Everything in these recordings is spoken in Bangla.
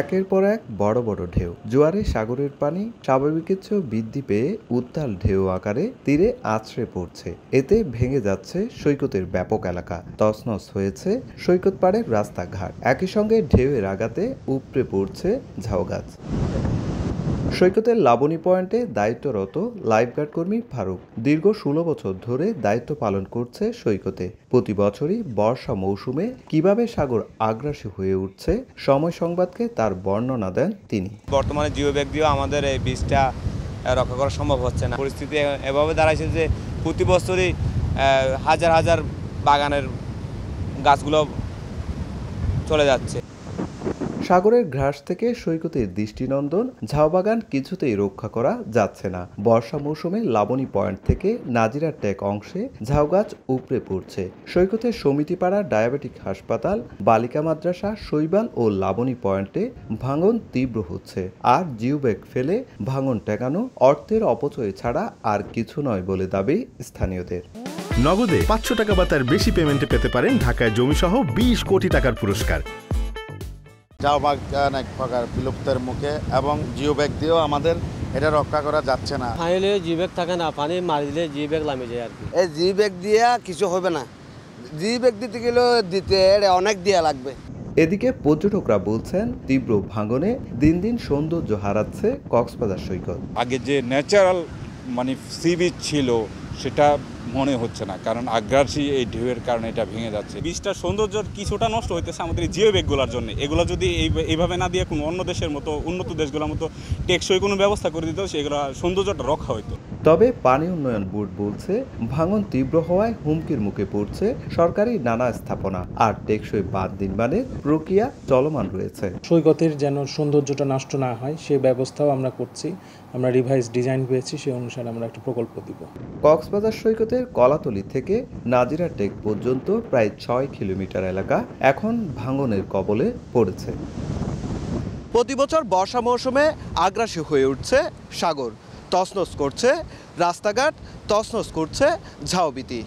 একের পর এক বড় বড় ঢেউ, জোয়ারে সাগরের পানি স্বাভাবিকের চেয়েও বৃদ্ধি পেয়ে উত্তাল ঢেউ আকারে তীরে আছড়ে পড়ছে। এতে ভেঙে যাচ্ছে সৈকতের ব্যাপক এলাকা, তছনছ হয়েছে সৈকত পাড়ের রাস্তাঘাট। একই সঙ্গে ঢেউয়ের আঘাতে উপড়ে পড়ছে ঝাউগাছ। সৈকতের লাবণী পয়েন্টে দায়িত্বরত লাইফগার্ড কর্মী ফারুক দীর্ঘ ১৬ বছর ধরে দায়িত্ব পালন করছে সৈকতে। প্রতি বছরই বর্ষা মৌসুমে কিভাবে সাগর আগ্রাসী হয়ে উঠছে সময় সংবাদকে তার বর্ণনা দেন তিনি। বর্তমানে জিও ব্যাগ দিয়েও আমাদের এই বীজটা রক্ষা করা সম্ভব হচ্ছে না। পরিস্থিতি এভাবে দাঁড়াইছে যে প্রতি বছরই হাজার হাজার বাগানের গাছগুলো চলে যাচ্ছে। সাগরের ঘাস থেকে সৈকতের দৃষ্টিনন্দন ঝাউবাগান কিছুতেই রক্ষা করা যাচ্ছে না। বর্ষা মৌসুমে লাবণী পয়েন্ট থেকে নাজিরা টেক অংশে ঝাউগাছ উপড়ে পড়ছে। সৈকতের সমিতিপাড়া ডায়াবেটিক হাসপাতাল, বালিকা মাদ্রাসা, শৈবাল ও লাবণী পয়েন্টে ভাঙন তীব্র হচ্ছে। আর জিওব্যাগ ফেলে ভাঙন ঠেকানো অর্থের অপচয় ছাড়া আর কিছু নয় বলে দাবি স্থানীয়দের। নগদে ৫০০ টাকা বা তার বেশি পেমেন্টে পেতে পারেন ঢাকায় জমিসহ ২০ কোটি টাকার পুরস্কার। ঝাউবাগান এক প্রকার বিলুপ্তের মুখে এবং জিও ব্যাগ দিয়েও আমাদের এটা রক্ষা করা যাচ্ছে না। ফাইলে জিও ব্যাগ থাকে না, পানি মারি দিলে জিও ব্যাগ নামে যায় আর কি। এই জিও ব্যাগ দিয়ে কিছু হবে না, জিও ব্যাগ দিতে গেলে অনেক দেয়া লাগবে। এদিকে পর্যটকরা বলছেন তীব্র ভাঙনে দিন দিন সৌন্দর্য হারাচ্ছে কক্সবাজার সৈকত। আগে যে ন্যাচারাল সি বিচ ছিল সেটা মনে হচ্ছে না, কারণ আগ্রাসী এই ঢেউয়ের কারণে এটা ভেঙে যাচ্ছে। বীজটার সৌন্দর্য কিছুটা নষ্ট হইতেছে আমাদের জিও ব্যাগগুলোর জন্য। এগুলো যদি এইভাবে না দিয়ে কোনো অন্য দেশের মতো উন্নত দেশগুলোর মতো টেকসই কোনো ব্যবস্থা করে দিত, সেগুলো সৌন্দর্যটা রক্ষা হইতো। তবে পানি উন্নয়ন বোর্ড বলছে ভাঙন তীব্র হওয়ায় হুমকির মুখে পড়ছে সরকারি নানা স্থাপনা, আর টেকসই বাঁধ নির্মাণের প্রক্রিয়া চলমান রয়েছে। সৈকতের যেন সৌন্দর্যটা নষ্ট না হয় সেই ব্যবস্থাও আমরা করছি। আমরা রিভাইজ ডিজাইন পেয়েছি, সেই অনুসারে আমরা একটা প্রকল্প দিব। কক্সবাজার সৈকতের কলাতলি থেকে নাজিরা টেক পর্যন্ত প্রায় ৬ কিলোমিটার এলাকা এখন ভাঙনের কবলে পড়েছে। প্রতি বছর বর্ষা মৌসুমে আগ্রাসী হয়ে উঠছে সাগর, তছনছ করছে রাস্তাঘাট, তছনছ করছে ঝাউবীথি।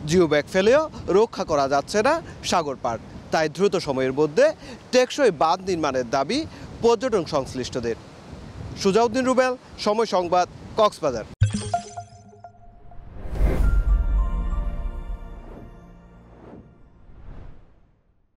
জিও ব্যাগ ফেলেও রক্ষা করা যাচ্ছে না সাগর পাড়। তাই দ্রুত সময়ের মধ্যে টেকসই বাঁধ নির্মাণের দাবি পর্যটন সংশ্লিষ্টদের। সুজাউদ্দিন রুবেল, সময় সংবাদ, কক্সবাজার।